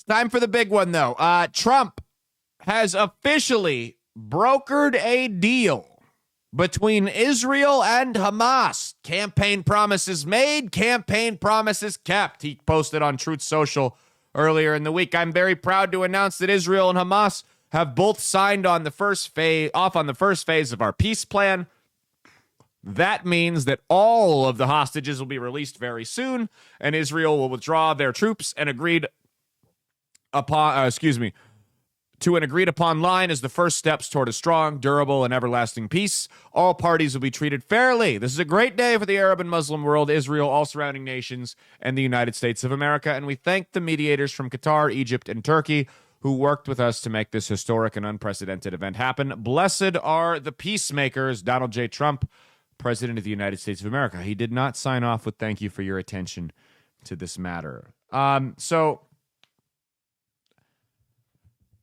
Time for the big one, though. Trump has officially brokered a deal between Israel and Hamas. Campaign promises made, campaign promises kept. He posted on Truth Social earlier in the week. I'm very proud to announce that Israel and Hamas have both signed on the first phase of our peace plan. That means that all of the hostages will be released very soon, and Israel will withdraw their troops and to an agreed upon line as the first steps toward a strong, durable, and everlasting peace. All parties will be treated fairly. This is a great day for the Arab and Muslim world, Israel, all surrounding nations, and the United States of America. And we thank the mediators from Qatar, Egypt, and Turkey who worked with us to make this historic and unprecedented event happen. Blessed are the peacemakers. Donald J. Trump, President of the United States of America. He did not sign off with thank you for your attention to this matter.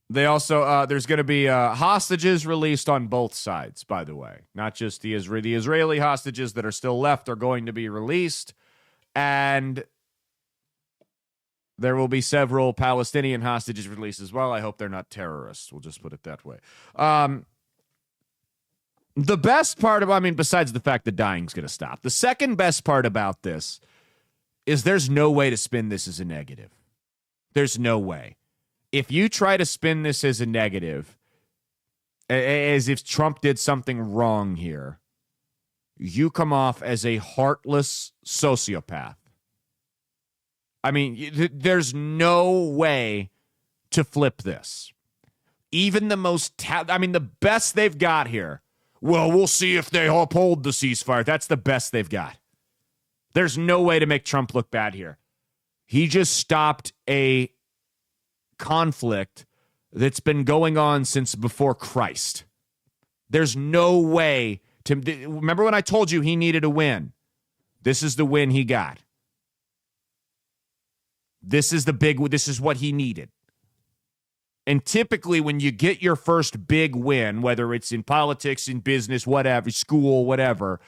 They also, there's going to be hostages released on both sides, by the way. Not just the Israeli hostages that are still left are going to be released. And there will be several Palestinian hostages released as well. I hope they're not terrorists. We'll just put it that way. The best part besides the fact that dying's going to stop, the second best part about this is there's no way to spin this as a negative. There's no way. If you try to spin this as a negative, as if Trump did something wrong here, you come off as a heartless sociopath. I mean, there's no way to flip this. Even the the best they've got here. Well, we'll see if they uphold the ceasefire. That's the best they've got. There's no way to make Trump look bad here. He just stopped a conflict that's been going on since before Christ. There's no way to... Remember when I told you he needed a win? This is the win he got. This is what he needed. And typically when you get your first big win, whether it's in politics, in business, whatever, school, whatever,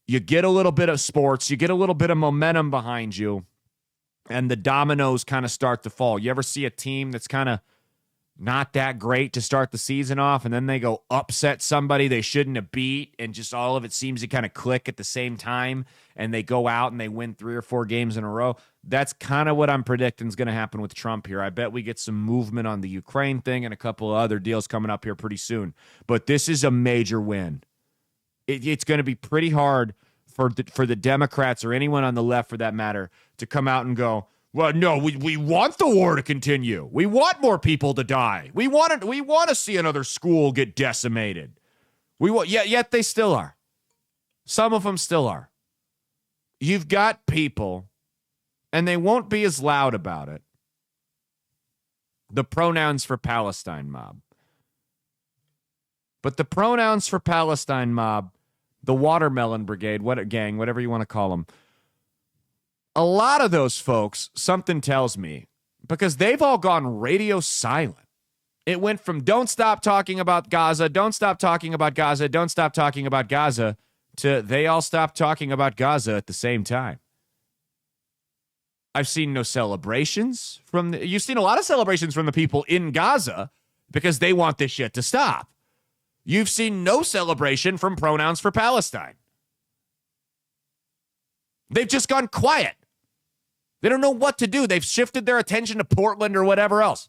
you get a little bit of sports, you get a little bit of momentum behind you, and the dominoes kind of start to fall. You ever see a team that's kind of not that great to start the season off, and then they go upset somebody they shouldn't have beat, and just all of it seems to kind of click at the same time, and they go out and they win 3 or 4 games in a row? That's kind of what I'm predicting is going to happen with Trump here. I bet we get some movement on the Ukraine thing and a couple of other deals coming up here pretty soon. But this is a major win. It's going to be pretty hard for the Democrats or anyone on the left, for that matter, to come out and go, well, no, we want the war to continue. We want more people to die. We want to see another school get decimated. Yet they still are. Some of them still are. You've got people, and they won't be as loud about it, the pronouns for Palestine mob. But the pronouns for Palestine mob, the Watermelon Brigade, whatever you want to call them, a lot of those folks, something tells me, because they've all gone radio silent. It went from don't stop talking about Gaza, don't stop talking about Gaza, don't stop talking about Gaza, to they all stopped talking about Gaza at the same time. I've seen no celebrations you've seen a lot of celebrations from the people in Gaza because they want this shit to stop. You've seen no celebration from pronouns for Palestine. They've just gone quiet. They don't know what to do. They've shifted their attention to Portland or whatever else.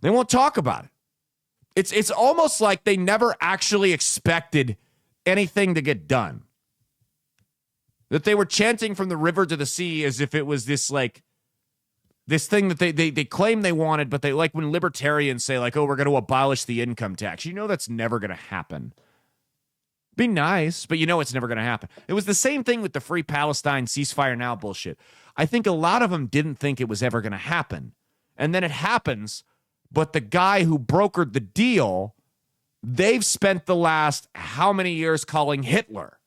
They won't talk about it. It's almost like they never actually expected anything to get done. That they were chanting from the river to the sea as if it was this thing that they claim they wanted, but they, like when libertarians say, like, oh, we're going to abolish the income tax. You know that's never going to happen. Be nice, but you know it's never going to happen. It was the same thing with the Free Palestine ceasefire now bullshit. I think a lot of them didn't think it was ever going to happen. And then it happens, but the guy who brokered the deal, they've spent the last how many years calling Hitler.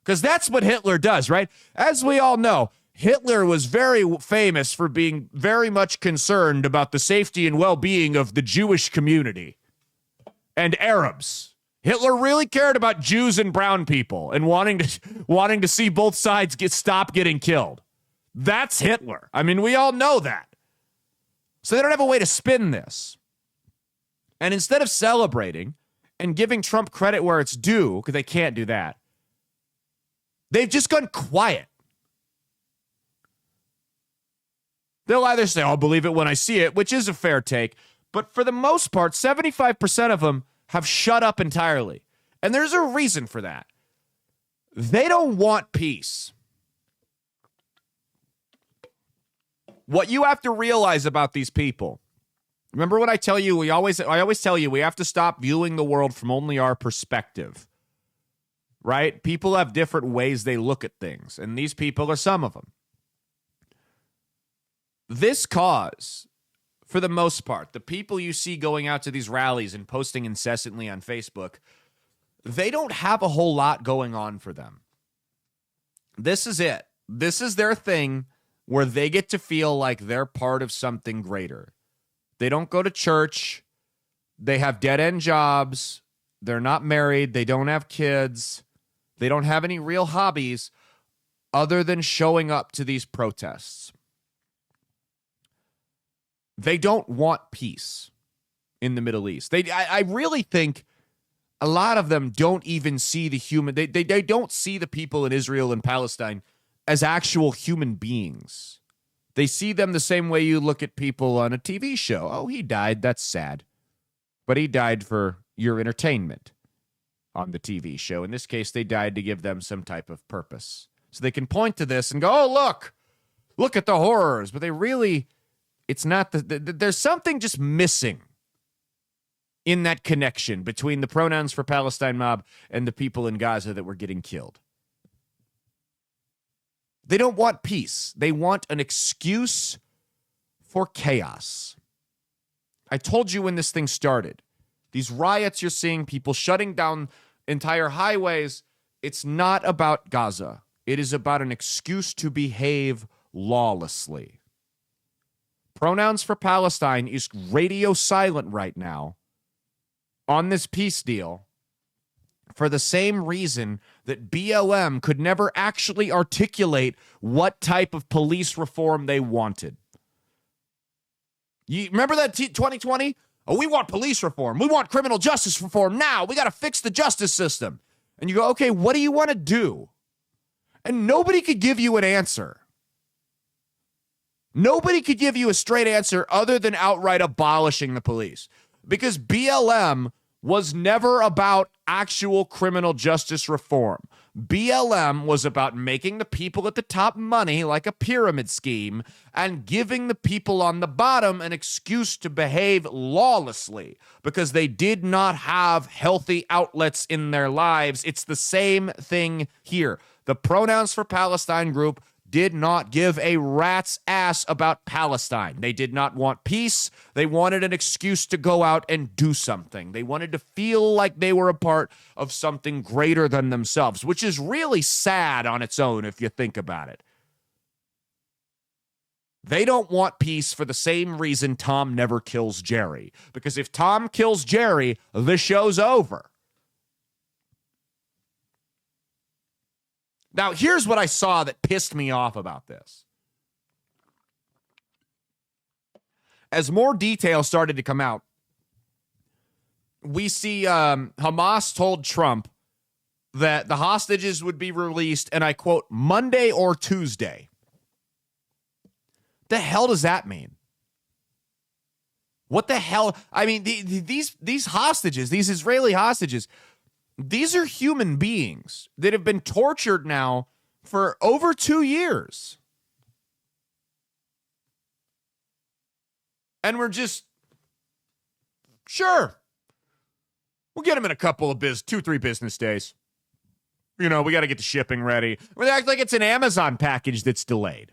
Because that's what Hitler does, right? As we all know, Hitler was very famous for being very much concerned about the safety and well-being of the Jewish community and Arabs. Hitler really cared about Jews and brown people and wanting to see both sides stop getting killed. That's Hitler. I mean, we all know that. So they don't have a way to spin this. And instead of celebrating and giving Trump credit where it's due, because they can't do that, they've just gone quiet. They'll either say, I'll believe it when I see it, which is a fair take. But for the most part, 75% of them have shut up entirely. And there's a reason for that. They don't want peace. What you have to realize about these people, remember what I tell you? I always tell you we have to stop viewing the world from only our perspective. Right? People have different ways they look at things, and these people are some of them. This cause, for the most part, the people you see going out to these rallies and posting incessantly on Facebook, they don't have a whole lot going on for them. This is it. This is their thing where they get to feel like they're part of something greater. They don't go to church. They have dead-end jobs. They're not married. They don't have kids. They don't have any real hobbies other than showing up to these protests. They don't want peace in the Middle East. I really think a lot of them don't even see the human. They don't see the people in Israel and Palestine as actual human beings. They see them the same way you look at people on a TV show. Oh, he died. That's sad. But he died for your entertainment on the TV show. In this case, they died to give them some type of purpose. So they can point to this and go, oh, look at the horrors. But they really, it's not, there's something just missing in that connection between the Pronouns for Palestine mob and the people in Gaza that were getting killed. They don't want peace. They want an excuse for chaos. I told you when this thing started, these riots you're seeing, people shutting down entire highways, it's not about Gaza. It is about an excuse to behave lawlessly. Pronouns for Palestine is radio silent right now on this peace deal for the same reason that BLM could never actually articulate what type of police reform they wanted. You remember that 2020? Oh, we want police reform. We want criminal justice reform now. We got to fix the justice system. And you go, okay, what do you want to do? And nobody could give you an answer. Nobody could give you a straight answer other than outright abolishing the police. Because BLM was never about actual criminal justice reform. BLM was about making the people at the top money like a pyramid scheme and giving the people on the bottom an excuse to behave lawlessly because they did not have healthy outlets in their lives. It's the same thing here. The Pronouns for Palestine group did not give a rat's ass about Palestine. They did not want peace. They wanted an excuse to go out and do something. They wanted to feel like they were a part of something greater than themselves, which is really sad on its own if you think about it. They don't want peace for the same reason Tom never kills Jerry. Because if Tom kills Jerry, the show's over. Now, here's what I saw that pissed me off about this. As more details started to come out, we see Hamas told Trump that the hostages would be released, and I quote, Monday or Tuesday. The hell does that mean? What the hell? I mean, these hostages, these Israeli hostages, these are human beings that have been tortured now for over 2 years. And we're just, sure, we'll get them in a couple of 2-3 business days. You know, we got to get the shipping ready. We act like it's an Amazon package that's delayed.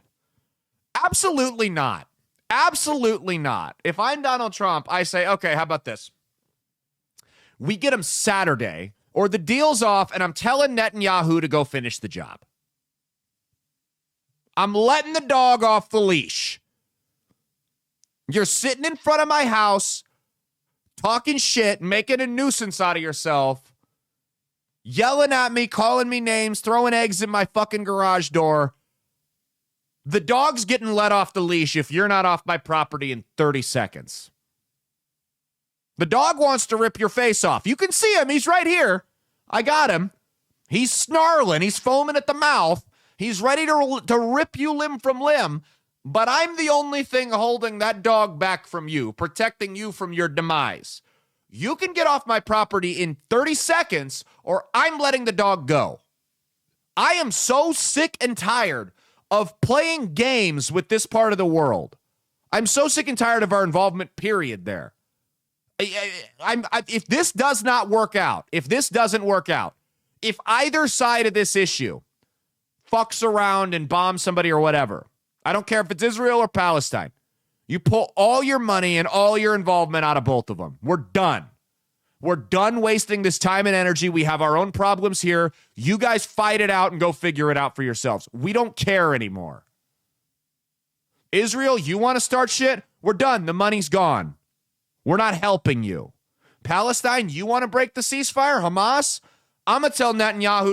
Absolutely not. Absolutely not. If I'm Donald Trump, I say, okay, how about this? We get them Saturday, or the deal's off, and I'm telling Netanyahu to go finish the job. I'm letting the dog off the leash. You're sitting in front of my house, talking shit, making a nuisance out of yourself, yelling at me, calling me names, throwing eggs in my fucking garage door. The dog's getting let off the leash if you're not off my property in 30 seconds. The dog wants to rip your face off. You can see him. He's right here. I got him. He's snarling. He's foaming at the mouth. He's ready to rip you limb from limb. But I'm the only thing holding that dog back from you, protecting you from your demise. You can get off my property in 30 seconds, or I'm letting the dog go. I am so sick and tired of playing games with this part of the world. I'm so sick and tired of our involvement, period, there. If this does not work out, if this doesn't work out, if either side of this issue fucks around and bombs somebody or whatever, I don't care if it's Israel or Palestine, you pull all your money and all your involvement out of both of them. We're done. We're done wasting this time and energy. We have our own problems here. You guys fight it out and go figure it out for yourselves. We don't care anymore. Israel, you want to start shit? We're done. The money's gone. We're not helping you. Palestine, you want to break the ceasefire? Hamas? I'm going to tell Netanyahu